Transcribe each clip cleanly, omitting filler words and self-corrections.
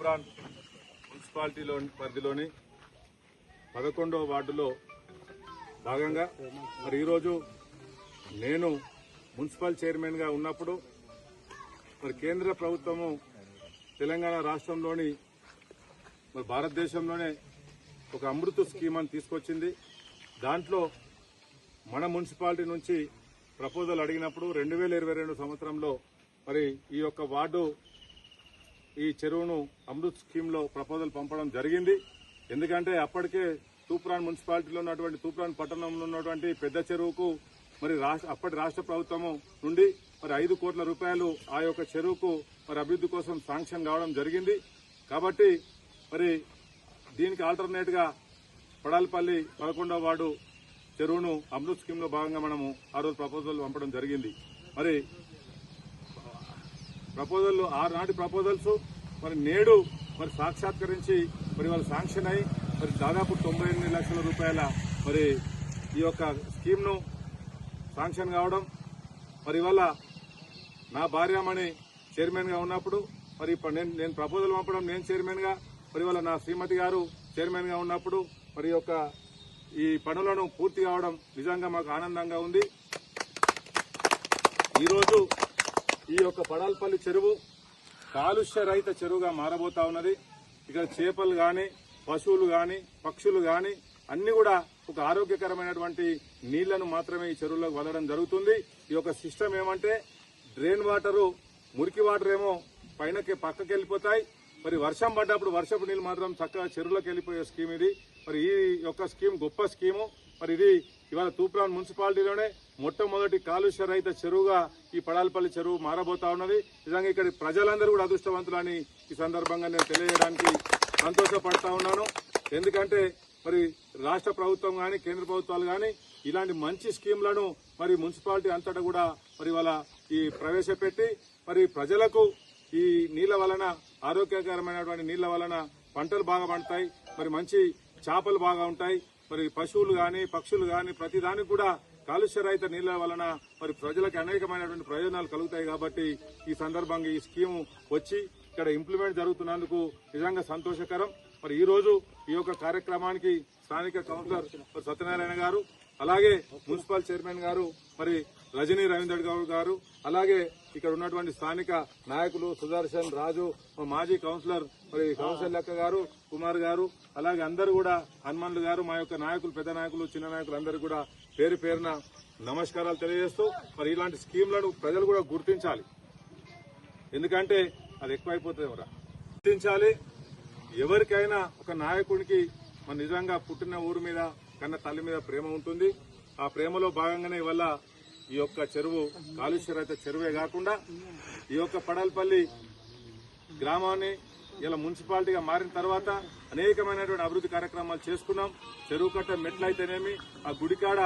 తూప్రాన్ మున్సిపాలిటీలో పరిధిలోని 11వ వార్డులో భాగంగా మరి ఈరోజు నేను మున్సిపల్ చైర్మన్గా ఉన్నప్పుడు మరి కేంద్ర ప్రభుత్వము తెలంగాణ రాష్ట్రంలోని మరి భారతదేశంలోనే ఒక అమృత్ స్కీమ్ అని తీసుకొచ్చింది. దాంట్లో మన మున్సిపాలిటీ నుంచి ప్రపోజల్ అడిగినప్పుడు 2022 సంవత్సరంలో మరి ఈ యొక్క వార్డు ఈ చెరువును అమృత్ స్కీమ్లో ప్రపోజల్ పంపడం జరిగింది. ఎందుకంటే అప్పటికే తూప్రాన్ మున్సిపాలిటీలో ఉన్నటువంటి తూప్రాన్ పట్టణంలో ఉన్నటువంటి పెద్ద చెరువుకు మరి అప్పటి రాష్ట్ర ప్రభుత్వము నుండి మరి 5 కోట్ల రూపాయలు ఆ యొక్క చెరువుకు మరి అభివృద్ధి కోసం శాంక్షన్ కావడం జరిగింది. కాబట్టి మరి దీనికి ఆల్టర్నేట్ గా పడాల్పల్లి 11వ వార్డు చెరువును అమృత్ స్కీమ్ లో భాగంగా మనము ఆ రోజు ప్రపోజల్ పంపడం జరిగింది. మరి ప్రపోజల్ ఆనాటి ప్రపోజల్స్ మరి నేడు మరి సాక్షాత్కరించి మరి వాళ్ళు శాంక్షన్ అయి మరి దాదాపు 98 లక్షల రూపాయల మరి ఈ యొక్క స్కీమ్ ను శాంక్షన్ కావడం మరి ఇవాళ నా భార్యమణి చైర్మన్ గా ఉన్నప్పుడు మరి నేను ప్రపోజల్ పంపడం నేను చైర్మన్ గా మరి ఇవాళ నా శ్రీమతి గారు చైర్మన్ గా ఉన్నప్పుడు మరి ఈ పనులను పూర్తి కావడం నిజంగా మాకు ఆనందంగా ఉంది. ఈరోజు ఈ యొక్క పడాల్పల్లి చెరువు కాలుష్య రహిత చెరువుగా మారబోతా ఉన్నది. ఇక్కడ చేపలు గాని పశువులు గాని పక్షులు గాని అన్ని కూడా ఒక ఆరోగ్యకరమైనటువంటి నీళ్లను మాత్రమే ఈ చెరువులోకి వదలడం జరుగుతుంది. ఈ యొక్క సిస్టమ్ ఏమంటే డ్రైన్ వాటరు మురికి వాటర్ ఏమో పక్కకి వెళ్ళిపోతాయి. మరి వర్షం పడ్డప్పుడు వర్షపు నీళ్లు మాత్రం చక్కగా చెరువులోకి వెళ్ళిపోయే స్కీమ్ ఇది. మరి ఈ యొక్క స్కీమ్ గొప్ప స్కీము. మరి ఇది ఇవాళ తూప్రాన్ మున్సిపాలిటీలోనే మొట్టమొదటి కాలుష్య రహిత చెరువుగా ఈ పడాల్పల్లి చెరువు మారబోతా ఉన్నది. నిజంగా ఇక్కడ ప్రజలందరూ కూడా అదృష్టవంతులని ఈ సందర్భంగా నేను తెలియజేయడానికి సంతోషపడతా ఉన్నాను. ఎందుకంటే మరి రాష్ట్ర ప్రభుత్వం గాని కేంద్ర ప్రభుత్వాలు గాని ఇలాంటి మంచి స్కీమ్లను మరి మున్సిపాలిటీ అంతటా కూడా మరి ఇవాళ ఈ ప్రవేశపెట్టి మరి ప్రజలకు ఈ నీళ్ల వలన ఆరోగ్యకరమైనటువంటి నీళ్ల వలన పంటలు బాగా పండుతాయి. మరి మంచి చేపలు బాగా ఉంటాయి. మరి పశువులు గాని పక్షులు గాని ప్రతి దానికి కూడా కాలుష్య రహిత నీళ్ల వలన మరి ప్రజలకు అనేకమైనటువంటి ప్రయోజనాలు కలుగుతాయి. కాబట్టి ఈ సందర్భంగా ఈ స్కీమ్ వచ్చి ఇక్కడ ఇంప్లిమెంట్ జరుగుతున్నందుకు నిజంగా సంతోషకరం. మరి ఈ రోజు ఈ యొక్క కార్యక్రమానికి స్థానిక కౌన్సిలర్ సత్యనారాయణ గారు, అలాగే మున్సిపల్ చైర్మన్ గారు మరి రజనీ రవీందర్ గౌడ్ గారు, అలాగే ఇక్కడ ఉన్నటువంటి స్థానిక నాయకులు సుదర్శన్ రాజు, మాజీ కౌన్సిలర్ మరి కౌన్సిలర్ లెక్క గారు, కుమార్ గారు, అలాగే అందరూ కూడా హనుమన్లు గారు, మా యొక్క నాయకులు పెద్ద నాయకులు చిన్న నాయకులు అందరూ కూడా పేరు పేరున నమస్కారాలు తెలియజేస్తూ మరి ఇలాంటి స్కీమ్లను ప్రజలు కూడా గుర్తించాలి. ఎందుకంటే అది ఎక్కువైపోతుంది గుర్తించాలి. ఎవరికైనా ఒక నాయకుడికి మన నిజంగా పుట్టిన ఊరు మీద కన్న తల్లి మీద ప్రేమ ఉంటుంది. ఆ ప్రేమలో భాగంగానే ఇవాళ ఈ యొక్క చెరువు కాలుష్య రహిత చెరువే కాకుండా ఈ యొక్క పడాల్పల్లి గ్రామాన్ని ఇలా మున్సిపాలిటీగా మారిన తర్వాత అనేకమైనటువంటి అభివృద్ధి కార్యక్రమాలు చేసుకున్నాం. చెరువు కట్ట మెట్లు అయితేనేమి, ఆ గుడికాడ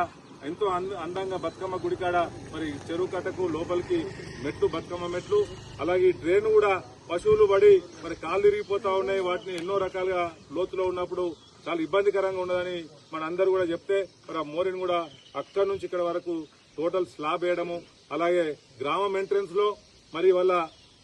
ఎంతో అందంగా బతుకమ్మ గుడికాడ మరి చెరువు కట్టకు లోపలికి మెట్లు బతుకమ్మ మెట్లు, అలాగే డ్రైన్ కూడా పశువులు పడి మరి కాళ్ళు ఇరిగిపోతా ఉన్నాయి. వాటిని ఎన్నో రకాలుగా లోతులో ఉన్నప్పుడు చాలా ఇబ్బందికరంగా ఉండదని మన అందరూ కూడా చెప్తే మరి ఆ మోరిని కూడా అక్కడి నుంచి ఇక్కడ వరకు టోటల్ స్లాబ్ వేయడము, అలాగే గ్రామం ఎంట్రెన్స్ లో మరి వాళ్ళ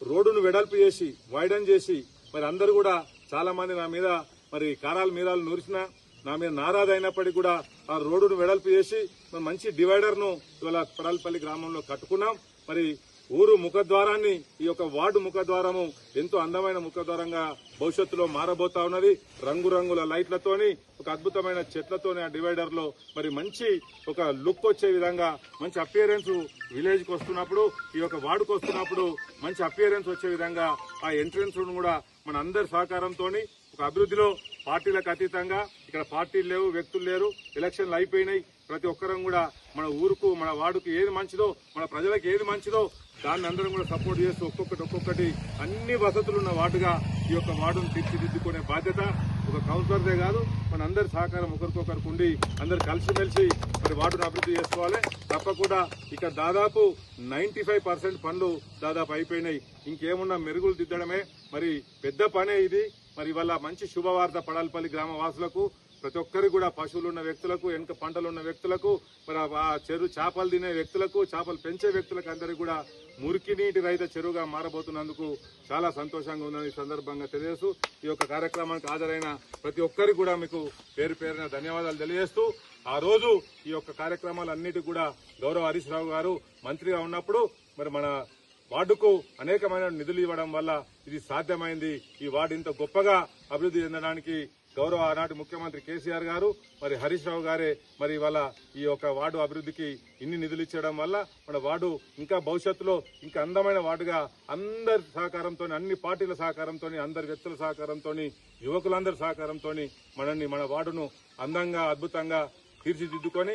రోడ్డును వెడల్పు చేసి వైడన్ చేసి మరి అందరూ కూడా చాలా మంది నా మీద మరి కారాలు మీరాలు నూరిసిన నా మీద నారాజ్ అయినప్పటికీ కూడా ఆ రోడ్డును వెడల్పు చేసి మంచి డివైడర్ ను ఇవాళ పడాల్పల్లి గ్రామంలో కట్టుకున్నాం. మరి ఊరు ముఖద్వారాన్ని ఈ యొక్క వార్డు ముఖద్వారము ఎంతో అందమైన ముఖద్వారంగా భవిష్యత్తులో మారబోతా ఉన్నది. రంగురంగుల లైట్లతోని ఒక అద్భుతమైన చెట్లతోని ఆ డివైడర్ లో మరి మంచి ఒక లుక్ వచ్చే విధంగా మంచి అపియరెన్స్ విలేజ్ కు వస్తున్నప్పుడు ఈ యొక్క వార్డుకు వస్తున్నప్పుడు మంచి అపియరెన్స్ వచ్చే విధంగా ఆ ఎంట్రెన్స్ కూడా మన అందరి సహకారంతో ఒక అభివృద్ధిలో పార్టీలకు అతీతంగా ఇక్కడ పార్టీలు లేవు, వ్యక్తులు లేరు, ఎలక్షన్లు అయిపోయినాయి. ప్రతి ఒక్కరం కూడా మన ఊరుకు మన వార్డుకు ఏది మంచిదో మన ప్రజలకు ఏది మంచిదో దాన్ని అందరం కూడా సపోర్ట్ చేస్తూ ఒక్కొక్కటి అన్ని వసతులున్న వార్డుగా ఈ యొక్క వార్డును తీర్చిదిద్దుకునే బాధ్యత ఒక కౌన్సిలర్దే కాదు మన అందరి సహకారం ఒకరికొకరికి ఉండి అందరు కలిసిమెలిసి మరి వార్డును అభివృద్ధి చేసుకోవాలి. తప్పకుండా ఇక్కడ దాదాపు 95% పనులు దాదాపు అయిపోయినాయి. ఇంకేమున్నా మెరుగులు దిద్దడమే మరి పెద్ద పనే ఇది. మరి ఇవాళ మంచి శుభవార్త పడాల్పల్లి గ్రామ వాసులకు ప్రతి ఒక్కరికి కూడా పశువులు ఉన్న వ్యక్తులకు, వెనుక పంటలు ఉన్న వ్యక్తులకు, మరి ఆ చెరువు చేపలు తినే వ్యక్తులకు, చేపలు పెంచే వ్యక్తులకు అందరికీ కూడా మురికి నీటి రహిత చెరువుగా మారబోతున్నందుకు చాలా సంతోషంగా ఉందని ఈ సందర్భంగా తెలియజేస్తూ ఈ యొక్క కార్యక్రమానికి హాజరైన ప్రతి ఒక్కరికి కూడా మీకు పేరు పేరున ధన్యవాదాలు తెలియజేస్తూ, ఆ రోజు ఈ యొక్క కార్యక్రమాలన్నిటికీ కూడా గౌరవ హరీష్ రావు గారు మంత్రిగా ఉన్నప్పుడు మరి మన వార్డుకు అనేకమైన నిధులు ఇవ్వడం వల్ల ఇది సాధ్యమైంది. ఈ వార్డు ఇంత గొప్పగా అభివృద్ధి చెందడానికి గౌరవ ఆనాటి ముఖ్యమంత్రి కేసీఆర్ గారు మరి హరీష్ రావు గారే మరి ఇవాళ ఈ యొక్క వార్డు అభివృద్ధికి ఇన్ని నిధులు ఇచ్చడం వల్ల మన వార్డు ఇంకా భవిష్యత్తులో ఇంకా అందమైన వార్డుగా అందరి సహకారంతో, అన్ని పార్టీల సహకారంతో, అందరి వ్యక్తుల సహకారంతో, యువకులందరి సహకారంతో మన వార్డును అందంగా అద్భుతంగా తీర్చిదిద్దుకొని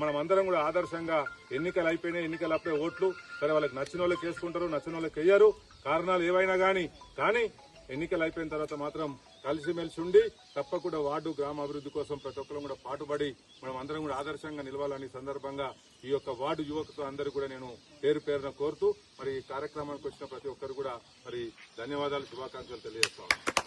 మనం అందరం కూడా ఆదర్శంగా ఎన్నికలు అయిపోయినాయి, ఎన్నికలు అప్పుడే ఓట్లు సరే వాళ్ళకి నచ్చిన వాళ్ళకి వేసుకుంటారు, నచ్చిన వాళ్ళకి వేయరు, కారణాలు ఏవైనా కానీ ఎన్నికలు అయిపోయిన తర్వాత మాత్రం కలిసిమెలిసి ఉండి తప్పకుండా వార్డు గ్రామ అభివృద్ధి కోసం ప్రతి ఒక్కరు కూడా పాటుపడి మనం అందరం కూడా ఆదర్శంగా నిలవాలని సందర్భంగా ఈ యొక్క వార్డు యువకుతో అందరూ కూడా నేను పేరు పేరున కోరుతూ మరి ఈ కార్యక్రమానికి వచ్చిన ప్రతి ఒక్కరు కూడా మరి ధన్యవాదాలు, శుభాకాంక్షలు తెలియజేస్తాను.